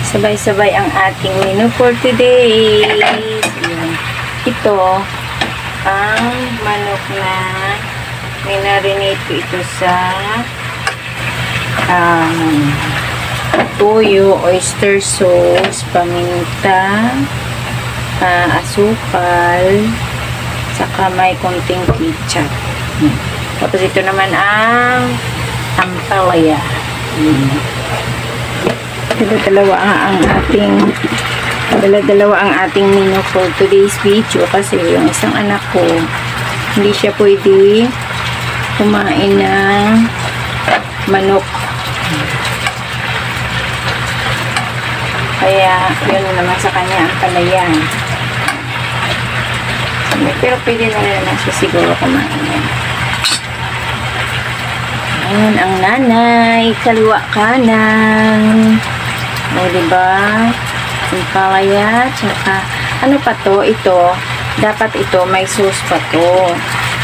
Sabay-sabay ang ating menu for today. Ito ang manok na minarinate ko ito sa toyo, oyster sauce, paminta, asukal, saka may konting ketchup. Tapos ito naman ang ampalaya. Dalawa ang ating menu for today's video kasi yung isang anak ko hindi siya pwede kumain ng manok, kaya yun naman sa kanya ang palayan, pero pwede na naman siya siguro kumain yan. Ayan ang nanay, kaliwa kanan. O, diba? Ang palaya, tsaka, ano pa to? Ito, dapat ito, may sauce pa to.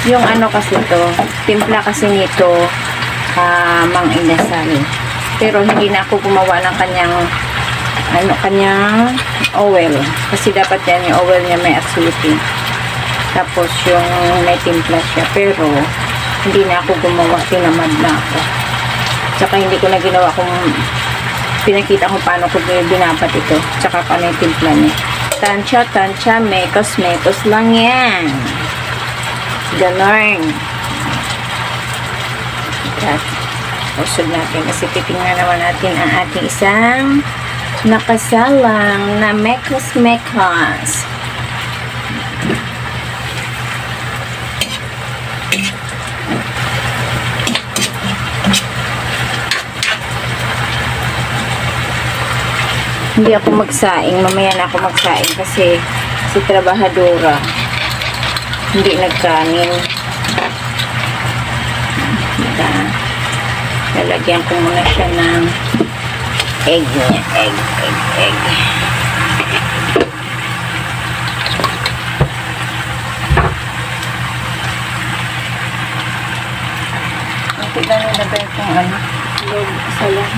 Yung ano kasi to, timpla kasi nito, Mang Inasal. Pero hindi na ako gumawa ng kanyang oil. Kasi dapat yan, yung oil niya may acidity. Tapos yung may timpla siya. Pero, hindi na ako gumawa, tinamad na ako. Tsaka hindi ko na ginawa kung pinakita kung paano ko binabat ito. Tsaka paano yung timpla niya. Tansya, mekos lang yan. Ganon. Usod natin. Kasi titingnan naman natin ang ating isang nakasalang na mekos. Hindi ako magsaing. Mamaya na ako magsaing kasi si trabahadora hindi nagkanin. Lalagyan ko muna siya ng egg niya. Egg. Tignan nyo na ba itong log isa lang.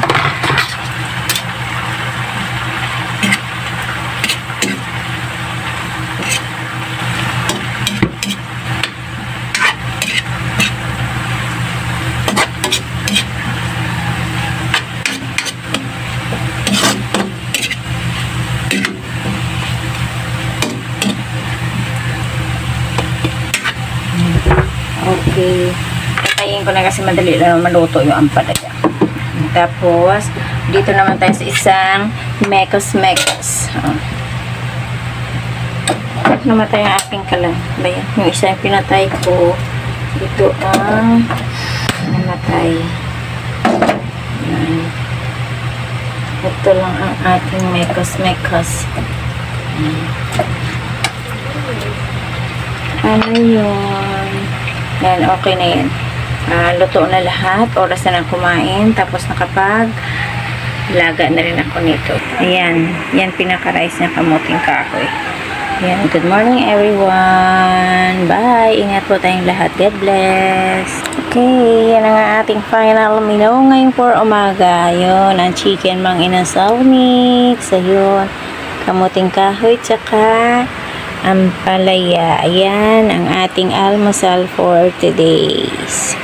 Okay. Patayin ko na kasi madali lang maluto yung ampalaya. Tapos, dito naman tayo sa isang mekos. Namatay ang aking kalan. Bayan. Yung isa yung pinatay ko. Ito ang namatay. Yan. Ito lang ang ating mekos. Ano yun? Yan, okay na yan. Luto na lahat. Oras na lang kumain. Tapos nakapag-laga na rin ako nito. Ayan. Yan pinaka-rice na kamuting kahoy. Ayan. Good morning everyone. Bye. Ingat po tayong lahat. God bless. Okay. Yan ang ating final menu ngayon for umaga. Yun. Ang chicken Mang Inasal mix. Ayun. Kamuting kahoy. Tsaka ampalaya. Ayan ang ating almusal for today's.